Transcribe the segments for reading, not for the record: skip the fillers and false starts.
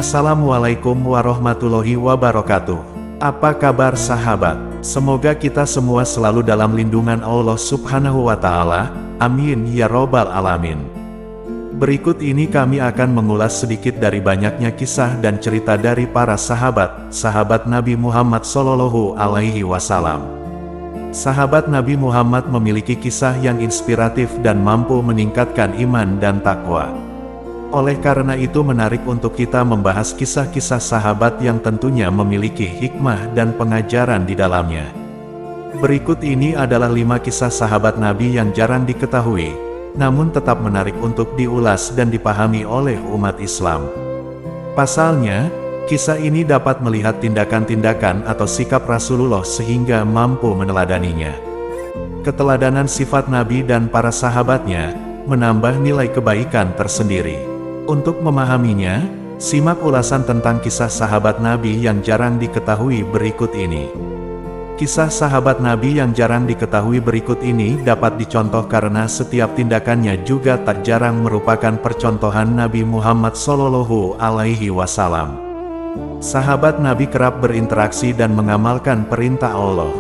Assalamualaikum warahmatullahi wabarakatuh. Apa kabar sahabat? Semoga kita semua selalu dalam lindungan Allah Subhanahu wa Ta'ala. Amin ya Robbal 'Alamin. Berikut ini kami akan mengulas sedikit dari banyaknya kisah dan cerita dari para sahabat Nabi Muhammad Shallallahu Alaihi Wasallam. Sahabat Nabi Muhammad memiliki kisah yang inspiratif dan mampu meningkatkan iman dan takwa. Oleh karena itu menarik untuk kita membahas kisah-kisah sahabat yang tentunya memiliki hikmah dan pengajaran di dalamnya. Berikut ini adalah 5 kisah sahabat Nabi yang jarang diketahui, namun tetap menarik untuk diulas dan dipahami oleh umat Islam. Pasalnya, kisah ini dapat melihat tindakan-tindakan atau sikap Rasulullah sehingga mampu meneladaninya. Keteladanan sifat Nabi dan para sahabatnya menambah nilai kebaikan tersendiri. Untuk memahaminya, simak ulasan tentang kisah sahabat Nabi yang jarang diketahui berikut ini. Kisah sahabat Nabi yang jarang diketahui berikut ini dapat dicontoh karena setiap tindakannya juga tak jarang merupakan percontohan Nabi Muhammad Shallallahu Alaihi Wasallam. Sahabat Nabi kerap berinteraksi dan mengamalkan perintah Allah.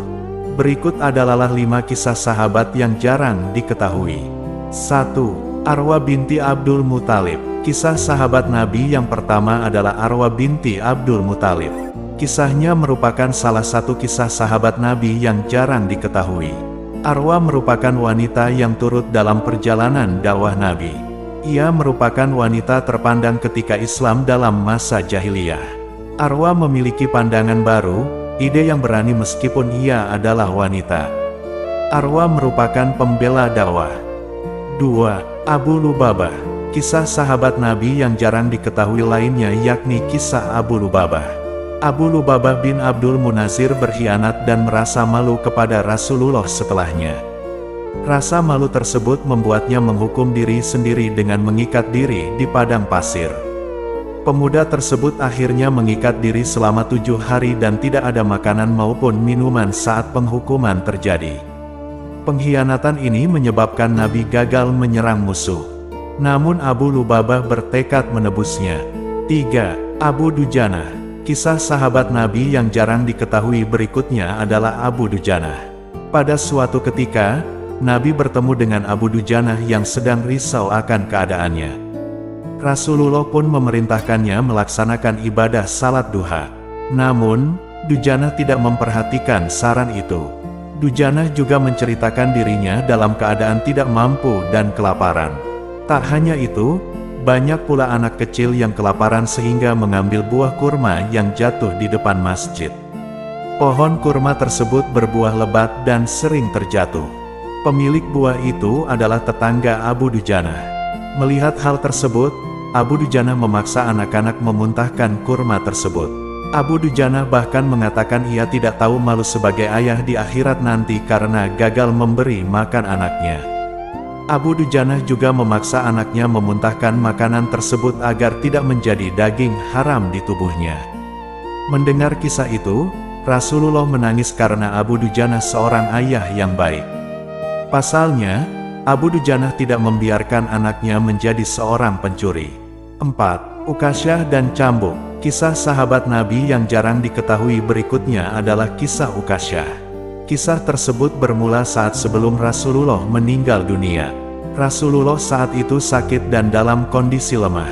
Berikut adalah 5 kisah sahabat yang jarang diketahui. 1. Arwa binti Abdul Muthalib. Kisah sahabat Nabi yang pertama adalah Arwa binti Abdul Muthalib. Kisahnya merupakan salah satu kisah sahabat Nabi yang jarang diketahui. Arwa merupakan wanita yang turut dalam perjalanan dakwah Nabi. Ia merupakan wanita terpandang ketika Islam dalam masa jahiliyah. Arwa memiliki pandangan baru, ide yang berani meskipun ia adalah wanita. Arwa merupakan pembela dakwah. 2. Abu Lubabah. Kisah sahabat Nabi yang jarang diketahui lainnya yakni kisah Abu Lubabah. Abu Lubabah bin Abdul Munazir berkhianat dan merasa malu kepada Rasulullah setelahnya. Rasa malu tersebut membuatnya menghukum diri sendiri dengan mengikat diri di padang pasir. Pemuda tersebut akhirnya mengikat diri selama 7 hari dan tidak ada makanan maupun minuman saat penghukuman terjadi. Pengkhianatan ini menyebabkan Nabi gagal menyerang musuh. Namun Abu Lubabah bertekad menebusnya. 3. Abu Dujanah. Kisah sahabat Nabi yang jarang diketahui berikutnya adalah Abu Dujanah. Pada suatu ketika, Nabi bertemu dengan Abu Dujanah yang sedang risau akan keadaannya. Rasulullah pun memerintahkannya melaksanakan ibadah salat duha. Namun, Dujanah tidak memperhatikan saran itu. Dujanah juga menceritakan dirinya dalam keadaan tidak mampu dan kelaparan. Tak hanya itu, banyak pula anak kecil yang kelaparan sehingga mengambil buah kurma yang jatuh di depan masjid. Pohon kurma tersebut berbuah lebat dan sering terjatuh. Pemilik buah itu adalah tetangga Abu Dujanah. Melihat hal tersebut, Abu Dujanah memaksa anak-anak memuntahkan kurma tersebut. Abu Dujanah bahkan mengatakan ia tidak tahu malu sebagai ayah di akhirat nanti karena gagal memberi makan anaknya. Abu Dujanah juga memaksa anaknya memuntahkan makanan tersebut agar tidak menjadi daging haram di tubuhnya. Mendengar kisah itu, Rasulullah menangis karena Abu Dujanah seorang ayah yang baik. Pasalnya, Abu Dujanah tidak membiarkan anaknya menjadi seorang pencuri. 4. Ukasyah dan Cambuk. Kisah sahabat Nabi yang jarang diketahui berikutnya adalah kisah Ukasyah. Kisah tersebut bermula saat sebelum Rasulullah meninggal dunia. Rasulullah saat itu sakit dan dalam kondisi lemah.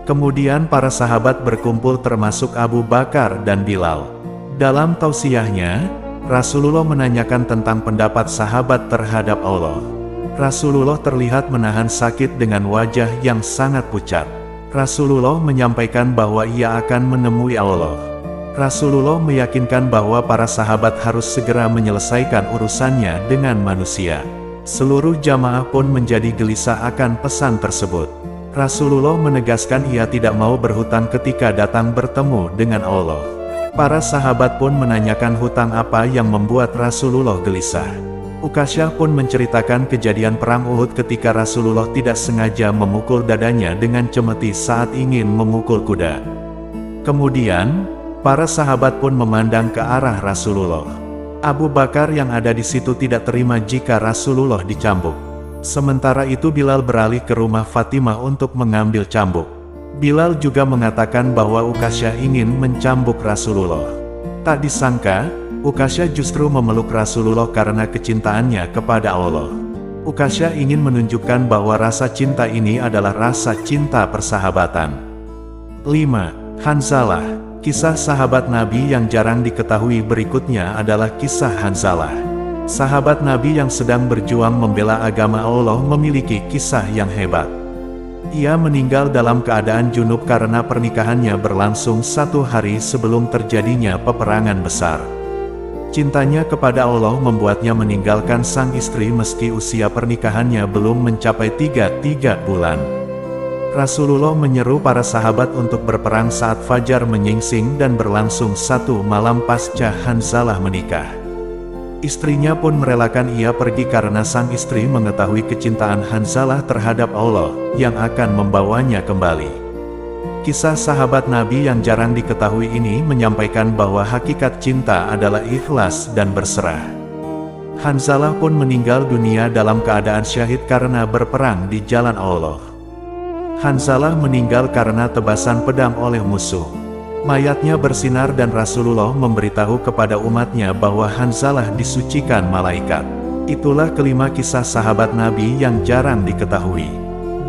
Kemudian para sahabat berkumpul termasuk Abu Bakar dan Bilal. Dalam tausiahnya, Rasulullah menanyakan tentang pendapat sahabat terhadap Allah. Rasulullah terlihat menahan sakit dengan wajah yang sangat pucat. Rasulullah menyampaikan bahwa ia akan menemui Allah. Rasulullah meyakinkan bahwa para sahabat harus segera menyelesaikan urusannya dengan manusia. Seluruh jamaah pun menjadi gelisah akan pesan tersebut. Rasulullah menegaskan ia tidak mau berhutang ketika datang bertemu dengan Allah. Para sahabat pun menanyakan hutang apa yang membuat Rasulullah gelisah. Ukasyah pun menceritakan kejadian perang Uhud ketika Rasulullah tidak sengaja memukul dadanya dengan cemeti saat ingin memukul kuda. Kemudian, para sahabat pun memandang ke arah Rasulullah. Abu Bakar yang ada di situ tidak terima jika Rasulullah dicambuk. Sementara itu Bilal beralih ke rumah Fatimah untuk mengambil cambuk. Bilal juga mengatakan bahwa Uqasyah ingin mencambuk Rasulullah. Tak disangka, Uqasyah justru memeluk Rasulullah karena kecintaannya kepada Allah. Uqasyah ingin menunjukkan bahwa rasa cinta ini adalah rasa cinta persahabatan. 5. Hanzalah. Kisah sahabat Nabi yang jarang diketahui berikutnya adalah kisah Hanzalah. Sahabat Nabi yang sedang berjuang membela agama Allah memiliki kisah yang hebat. Ia meninggal dalam keadaan junub karena pernikahannya berlangsung 1 hari sebelum terjadinya peperangan besar. Cintanya kepada Allah membuatnya meninggalkan sang istri meski usia pernikahannya belum mencapai 3 bulan. Rasulullah menyeru para sahabat untuk berperang saat fajar menyingsing dan berlangsung 1 malam pasca Hanzalah menikah. Istrinya pun merelakan ia pergi karena sang istri mengetahui kecintaan Hanzalah terhadap Allah, yang akan membawanya kembali. Kisah sahabat Nabi yang jarang diketahui ini menyampaikan bahwa hakikat cinta adalah ikhlas dan berserah. Hanzalah pun meninggal dunia dalam keadaan syahid karena berperang di jalan Allah. Hanzalah meninggal karena tebasan pedang oleh musuh. Mayatnya bersinar dan Rasulullah memberitahu kepada umatnya bahwa Hanzalah disucikan malaikat. Itulah kelima kisah sahabat Nabi yang jarang diketahui.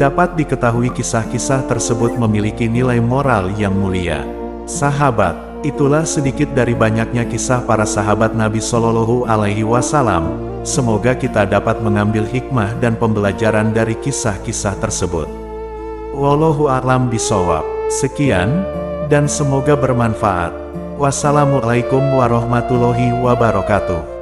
Dapat diketahui kisah-kisah tersebut memiliki nilai moral yang mulia. Sahabat, itulah sedikit dari banyaknya kisah para sahabat Nabi Shallallahu Alaihi Wasallam. Semoga kita dapat mengambil hikmah dan pembelajaran dari kisah-kisah tersebut. Wallahu a'lam bishawab. Sekian, dan semoga bermanfaat. Wassalamualaikum warahmatullahi wabarakatuh.